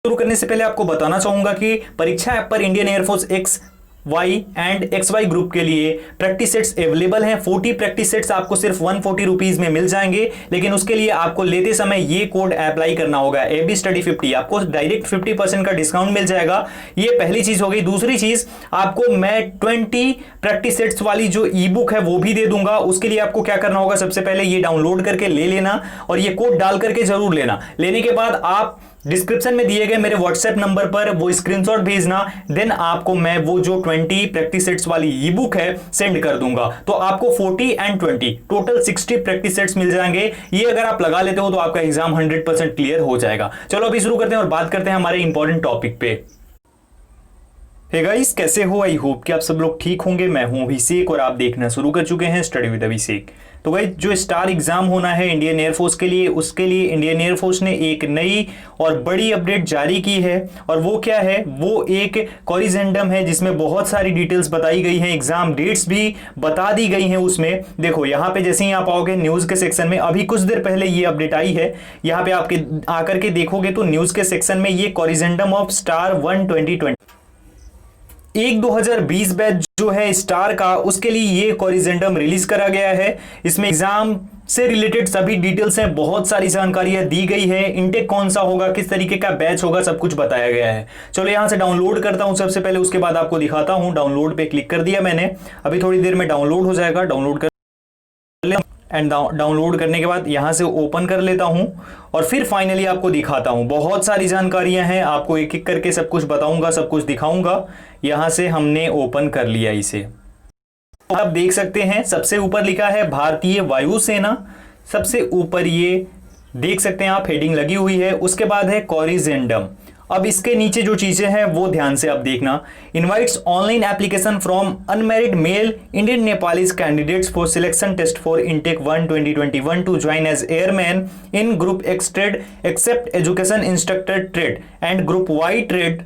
शुरू करने से पहले आपको बताना चाहूंगा कि परीक्षा ऐप पर Indian air force X Y and X Y group के लिए प्रैक्टिस सेट्स अवेलेबल हैं। 40 प्रैक्टिस सेट्स आपको सिर्फ 140 रुपीज में मिल जाएंगे, लेकिन उसके लिए आपको लेते समय ये कोड अप्लाई करना होगा एबी स्टडी 50। आपको डायरेक्ट 50% का डिस्काउंट मिल जाएगा। ये पहली चीज हो गई। दूसरी चीज, आपको मैं 20 प्रैक्टिस सेट्स वाली जो ई बुक है वो भी दे दूंगा। उसके लिए आपको क्या करना होगा, सबसे पहले ये डाउनलोड करके ले लेना और ये कोड डाल करके जरूर लेना। लेने के बाद आप डिस्क्रिप्शन में दिए गए मेरे व्हाट्सएप नंबर पर वो स्क्रीनशॉट भेजना, देन आपको मैं वो जो 20 प्रैक्टिस सेट्स वाली ई बुक है सेंड कर दूंगा। तो आपको 40 एंड 20 टोटल 60 प्रैक्टिस सेट्स मिल जाएंगे। ये अगर आप लगा लेते हो तो आपका एग्जाम 100% क्लियर हो जाएगा। चलो अभी शुरू करते हैं और बात करते हैं हमारे इंपॉर्टेंट टॉपिक पे। हे गाइस, कैसे हो? आई होप कि आप सब लोग ठीक होंगे। मैं हूं अभिषेक और आप देखना शुरू कर चुके हैं स्टडी विद अभिषेक। तो गाइस, जो स्टार एग्जाम होना है इंडियन एयरफोर्स के लिए, उसके लिए इंडियन एयरफोर्स ने एक नई और बड़ी अपडेट जारी की है। और वो क्या है? वो एक कॉरिजेंडम है जिसमें बहुत सारी डिटेल्स बताई गई हैं, एग्जाम डेट्स भी बता दी गई हैं उसमें। देखो यहाँ पे जैसे ही आप आओगे न्यूज के सेक्शन में, अभी कुछ देर पहले ये अपडेट आई है। यहाँ पे आपके आकर के देखोगे तो न्यूज के सेक्शन में ये कॉरिजेंडम ऑफ स्टार 1 2020 2020 बैच जो है स्टार का, उसके लिए ये कॉरिजेंडम रिलीज करा गया है। इसमें एग्जाम से रिलेटेड सभी डिटेल्स हैं, बहुत सारी जानकारियां दी गई है। इनटेक कौन सा होगा, किस तरीके का बैच होगा, सब कुछ बताया गया है। चलो यहां से डाउनलोड करता हूं सबसे पहले, उसके बाद आपको दिखाता हूं। डाउनलोड पे क्लिक कर दिया मैंने, अभी थोड़ी देर में डाउनलोड हो जाएगा। डाउनलोड कर एंड डाउनलोड करने के बाद यहां से ओपन कर लेता हूं और फिर फाइनली आपको दिखाता हूं। बहुत सारी जानकारियां हैं, आपको एक एक करके सब कुछ बताऊंगा, सब कुछ दिखाऊंगा। यहां से हमने ओपन कर लिया इसे। आप देख सकते हैं सबसे ऊपर लिखा है भारतीय वायुसेना, सबसे ऊपर ये देख सकते हैं आप, हेडिंग लगी हुई है। उसके बाद है कॉरिजेंडम। अब इसके नीचे जो चीजें हैं वो ध्यान से आप देखना। Invites online application from unmarried male Indian Nepalese candidates for selection test for intake 1 2021 to join as airman in group X trade except education instructor trade and group Y trade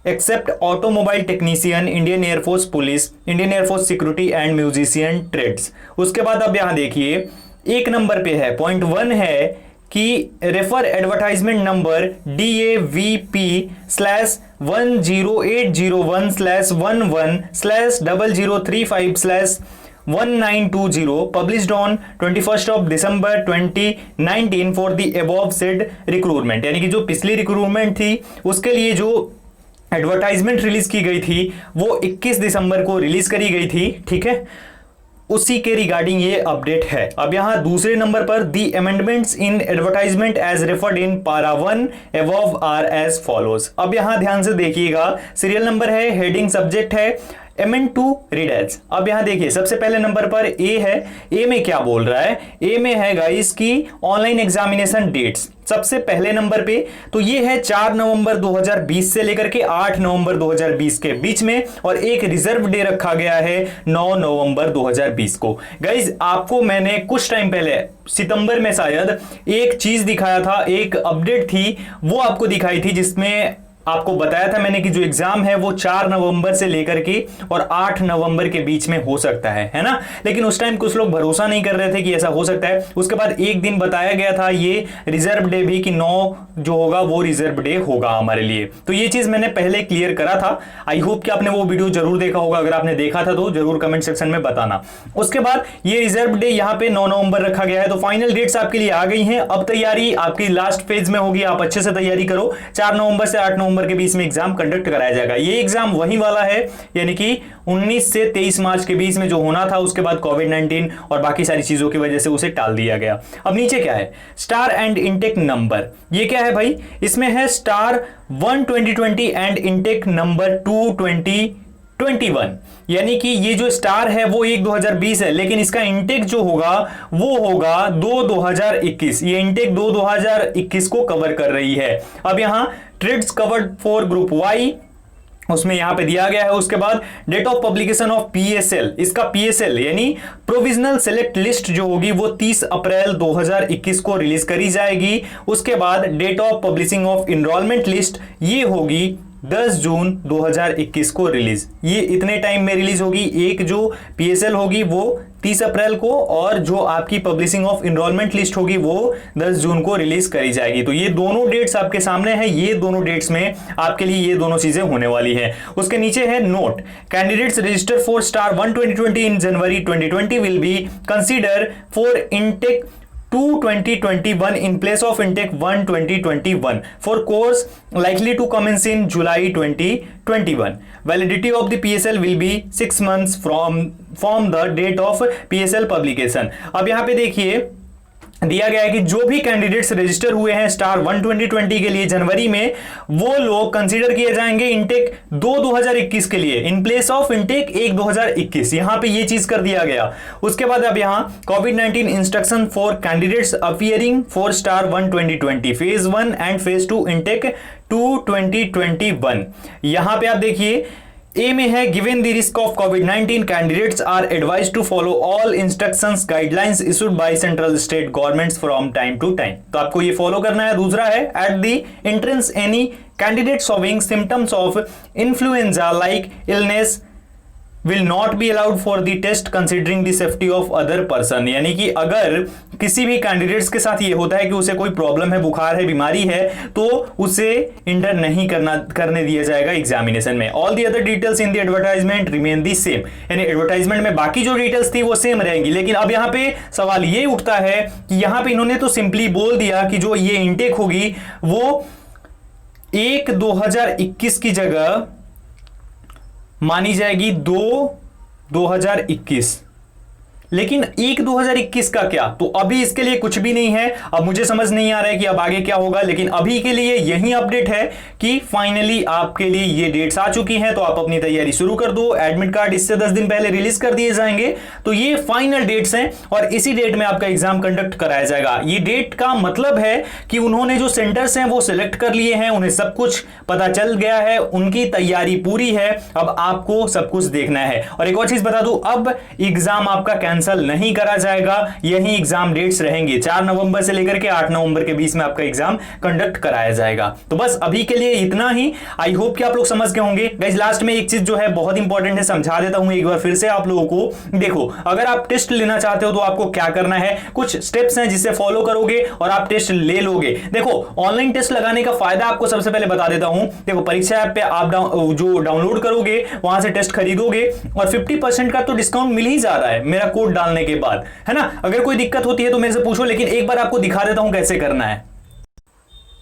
except automobile technician Indian air force police Indian air force security and musician trades. उसके बाद अब यहां देखिए एक number पे है, point 1 है कि refer advertisement number DAVP/10801/11/0035/1920 published on 21st of December 2019 for the above said recruitment। यानी कि जो पिछली रिक्रूटमेंट थी उसके लिए जो एडवर्टाइजमेंट रिलीज की गई थी वो 21 दिसंबर को रिलीज करी गई थी, ठीक है। उसी के रिगार्डिंग ये अपडेट है। अब यहां दूसरे नंबर पर the amendments in advertisement as referred in para 1 above are as follows. अब यहां ध्यान से देखिएगा, सीरियल नंबर है, हेडिंग सब्जेक्ट है, अमेंड टू रीड एज। अब यहां देखिए सबसे पहले नंबर पर ए है। ए में क्या बोल रहा है? ए में है गाइस की ऑनलाइन एग्जामिनेशन डेट्स सबसे पहले नंबर पे। तो ये है 4 नवंबर 2020 से लेकर के 8 नवंबर 2020 के बीच में, और एक रिजर्व डे रखा गया है 9 नवंबर 2020 को। गाइस आपको मैंने कुछ टाइम पहले सितंबर में शायद एक चीज दिखाया था, एक अपडेट थी वो आपको दिखाई थी, जिसमें आपको बताया था मैंने कि जो एग्जाम है वो 4 नवंबर से लेकर के और 8 नवंबर के बीच में हो सकता है ना। लेकिन उस टाइम कुछ लोग भरोसा नहीं कर रहे थे कि ऐसा हो सकता है। उसके बाद एक दिन बताया गया था ये रिजर्व डे भी, कि 9 जो होगा वो रिजर्व डे होगा हमारे लिए। तो ये चीज मैंने पहले क्लियर करा था। आई होप कि आपने वो वीडियो जरूर देखा होगा, अगर आपने देखा था तो जरूर कमेंट सेक्शन में बताना। उसके बाद ये रिजर्व डे यहाँ पे 9 नवंबर रखा गया है। तो फाइनल डेट्स आपके लिए आ गई हैं। अब तैयारी आपकी लास्ट फेज में होगी, आप अच्छे से तैयारी करो। 4 नवंबर से 8 नवंबर के बीच में एग्जाम कंडक्ट कराया जाएगा। ये एग्जाम वही वाला है, यानी कि 19 से 23 मार्च के बीच में जो होना था, उसके बाद कोविड-19 और बाकी सारी चीजों की वजह से उसे टाल दिया गया। अब नीचे क्या है? Star and intake number. ये क्या है भाई? इसमें है स्टार 1 2020 एंड इनटेक नंबर 2 2021। यानी कि ये जो स्टार है वो 1 2020 है, लेकिन इसका इंटेक जो होगा वो होगा 2 2021। ये इंटेक 2 2021 को कवर कर रही है। अब यहां trades covered for group Y उसमें यहां पे दिया गया है। उसके बाद date of publication of PSL, इसका पीएसएल यानी प्रोविजनल सेलेक्ट लिस्ट जो होगी वो 30 अप्रैल 2021 को रिलीज करी जाएगी। उसके बाद date of publishing of enrolment list ये होगी 10 जून 2021 को रिलीज, ये इतने टाइम में रिलीज होगी। एक जो पीएसएल होगी वो 30 अप्रैल को, और जो आपकी पब्लिशिंग ऑफ इनरोलमेंट लिस्ट होगी वो 10 जून को रिलीज करी जाएगी। तो ये दोनों डेट्स आपके सामने हैं, ये दोनों डेट्स में आपके लिए ये दोनों चीजें होने वाली हैं। उसके नीचे है note, candidates register for star 1 2020 in January 2020 will be consider for intake 2 2021 in place of intake 1 2021 for course likely to commence in July 2021. Validity of the PSL will be 6 months from the date of PSL publication. अब यहाँ पे देखिए दिया गया है कि जो भी कैंडिडेट्स रजिस्टर हुए हैं स्टार 1 2020 के लिए जनवरी में, वो लोग कंसीडर किए जाएंगे इंटेक 2 2021 के लिए इन प्लेस ऑफ इंटेक 1 2021। यहां पे ये चीज कर दिया गया। उसके बाद अब यहां कोविड-19 instruction for candidates appearing for star 1 2020 phase 1 and phase 2 intake 2 2021। यहां पे आप देखिए ए में है गिवन द रिस्क ऑफ कोविड-19 candidates are advise to follow all instructions guidelines issued by central state governments from time to time. तो आपको ये follow करना है। दूसरा है at the entrance any candidate showing symptoms of influenza like illness will not be allowed for the test considering the safety of other person। यानी कि अगर किसी भी कैंडिडेट्स के साथ ये होता है कि उसे कोई प्रॉब्लम है, बुखार है, बीमारी है, तो उसे इंटर नहीं करने दिया जाएगा एग्जामिनेशन में। All the other details in the advertisement remain the same, यानी एडवर्टाइजमेंट में बाकी जो डिटेल्स थी वो सेम रहेंगी। लेकिन अब यहाँ पे सवाल ये उठता है कि यहाँ पे इन्होंने तो सिंपली बोल दिया कि जो ये इंटेक होगी वो 1 2021 की जगह मानी जाएगी 2 2021, लेकिन 1 2021 का क्या? तो अभी इसके लिए कुछ भी नहीं है। अब मुझे समझ नहीं आ रहा है कि अब आगे क्या होगा, लेकिन अभी के लिए यही अपडेट है कि फाइनली आपके लिए ये डेट्स आ चुकी हैं। तो आप अपनी तैयारी शुरू कर दो। एडमिट कार्ड इससे 10 दिन पहले रिलीज कर दिए जाएंगे। तो ये फाइनल डेट्स हैं और इसी डेट में आपका एग्जाम कंडक्ट कराया जाएगा। ये डेट का मतलब है कि उन्होंने जो सेंटर्स हैं वो सिलेक्ट कर लिए हैं, उन्हें सब कुछ पता चल गया है, उनकी तैयारी पूरी है। अब आपको सब कुछ देखना है। और एक और चीज बता दूं, अब एग्जाम आपका कैंसिल नहीं करा जाएगा, यही एग्जाम डेट्स रहेंगे। 4 नवंबर से लेकर के 8 नवंबर के बीच में आपका एग्जाम कंडक्ट कराया जाएगा। तो बस अभी के लिए इतना ही। आई होप कि आप लोग समझ गए होंगे। गाइस लास्ट में एक चीज जो है बहुत इंपॉर्टेंट है, समझा देता हूं एक बार फिर से आप लोगों को। देखो, अगर आप टेस्ट लेना चाहते हो तो आपको क्या करना है, कुछ स्टेप्स हैं जिसे फॉलो करोगे और आप टेस्ट ले लोगे। देखो, ऑनलाइन टेस्ट लगाने का फायदा आपको सबसे पहले बता देता हूं। देखो, परीक्षा ऐप पे आप जो डाउनलोड करोगे वहां से टेस्ट खरीदोगे और 50% का तो डिस्काउंट मिल ही जा रहा है मेरा कोड डालने के बाद, है ना। अगर कोई दिक्कत होती है तो मेरे से पूछो, लेकिन एक बार आपको दिखा देता हूं कैसे करना है।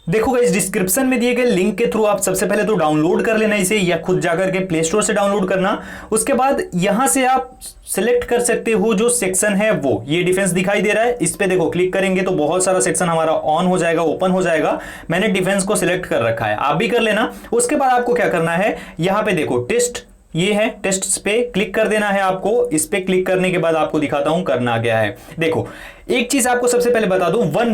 देखो गाइस, डिस्क्रिप्शन में दिए गए लिंक के थ्रू आप सबसे पहले तो डाउनलोड कर लेना इसे, या खुद जाकर के प्ले स्टोर से डाउनलोड करना। उसके बाद यहां से आप सिलेक्ट कर सकते हो जो सेक्शन है वो, ये डिफेंस दिखाई दे रहा है, इस पे देखो क्लिक करेंगे तो बहुत सारा सेक्शन हमारा ऑन हो जाएगा, ओपन हो जाएगा। मैंने डिफेंस को सिलेक्ट कर रखा है, आप भी कर लेना। उसके बाद आपको क्या करना है, यहां पे देखो टेस्ट, ये है टेस्ट पे क्लिक कर देना है आपको। इस पे क्लिक करने के बाद आपको दिखाता हूं करना क्या है। देखो, एक चीज आपको सबसे पहले बता दूं, वन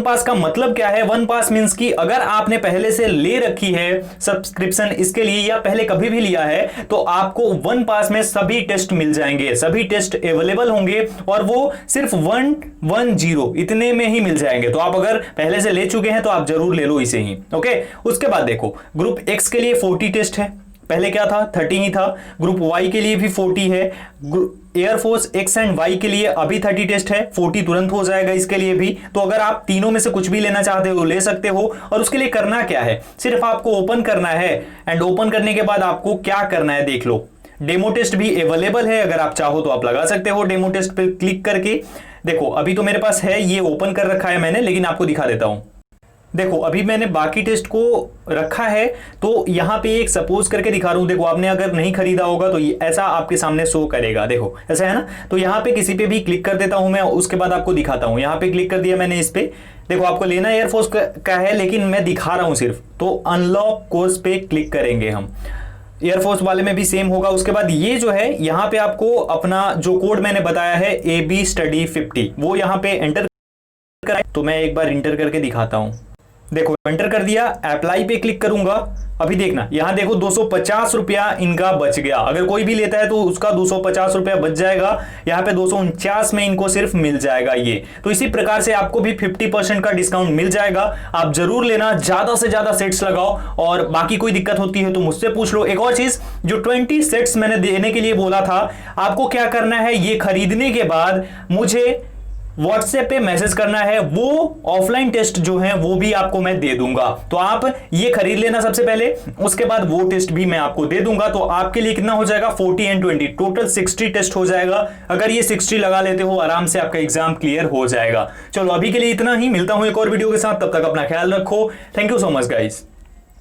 पास का मतलब क्या है। वन पास मींस कि अगर आपने पहले से ले रखी है सब्सक्रिप्शन इसके लिए या पहले कभी भी लिया है तो आपको वन पास में सभी टेस्ट मिल जाएंगे, सभी टेस्ट अवेलेबल होंगे और वो सिर्फ 110 इतने में ही मिल जाएंगे। तो आप अगर पहले से ले चुके हैं तो आप जरूर ले लो इसे ही, ओके। उसके बाद देखो, ग्रुप एक्स के लिए 40 टेस्ट है, पहले क्या था 30 ही था। ग्रुप वाई के लिए भी 40 है। एयरफोर्स एक्स एंड वाई के लिए अभी 30 टेस्ट है, 40 तुरंत हो जाएगा इसके लिए भी। तो अगर आप तीनों में से कुछ भी लेना चाहते हो ले सकते हो। और उसके लिए करना क्या है, सिर्फ आपको ओपन करना है एंड ओपन करने के बाद आपको क्या करना है देख लो। डेमो टेस्ट भी अवेलेबल है, अगर आप चाहो तो आप लगा सकते हो डेमो टेस्ट पे क्लिक करके। देखो, अभी तो मेरे पास है, ये ओपन कर रखा है मैंने, लेकिन आपको दिखा देता हूं। देखो, अभी मैंने बाकी टेस्ट को रखा है तो यहां पे एक सपोज करके दिखा रहा हूं। देखो, आपने अगर नहीं खरीदा होगा तो ऐसा आपके सामने शो करेगा, देखो ऐसा है ना। तो यहां पे किसी पे भी क्लिक कर देता हूं मैं, उसके बाद आपको दिखाता हूं। यहां पे क्लिक कर दिया मैंने इस पे। देखो, आपको लेना एयरफोर्स का है लेकिन मैं दिखा रहा हूं सिर्फ। तो अनलॉक कोर्स पे क्लिक करेंगे हम, एयरफोर्स वाले में भी सेम होगा। उसके बाद ये जो है यहां पे आपको अपना जो कोड मैंने बताया है AB Study 50 वो यहां पे एंटर कराए। तो मैं एक बार इंटर करके दिखाता हूं। देखो एंटर कर दिया, अप्लाई पे क्लिक करूंगा। अभी देखना यहां देखो 250 रुपया इनका बच गया। अगर कोई भी लेता है तो उसका 250 रुपया बच जाएगा। यहां पे 249 में इनको सिर्फ मिल जाएगा ये। तो इसी प्रकार से आपको भी 50% का डिस्काउंट मिल जाएगा। आप जरूर लेना, ज्यादा से ज्यादा सेट्स लगाओ, और बाकी कोई दिक्कत होती है तो मुझसे पूछ लो। एक और चीज, जो 20 सेट्स मैंने देने के लिए बोला था, आपको क्या करना है, ये खरीदने के बाद मुझे व्हाट्सएप पे मैसेज करना है। वो ऑफलाइन टेस्ट जो है वो भी आपको मैं दे दूंगा। तो आप ये खरीद लेना सबसे पहले, उसके बाद वो टेस्ट भी मैं आपको दे दूंगा। तो आपके लिए कितना हो जाएगा, 40 एंड 20 टोटल 60 टेस्ट हो जाएगा। अगर ये 60 लगा लेते हो आराम से आपका एग्जाम क्लियर हो जाएगा। चलो अभी के लिए इतना ही, मिलता हूं एक और वीडियो के साथ, तब तक अपना ख्याल रखो। Thank you so much guys.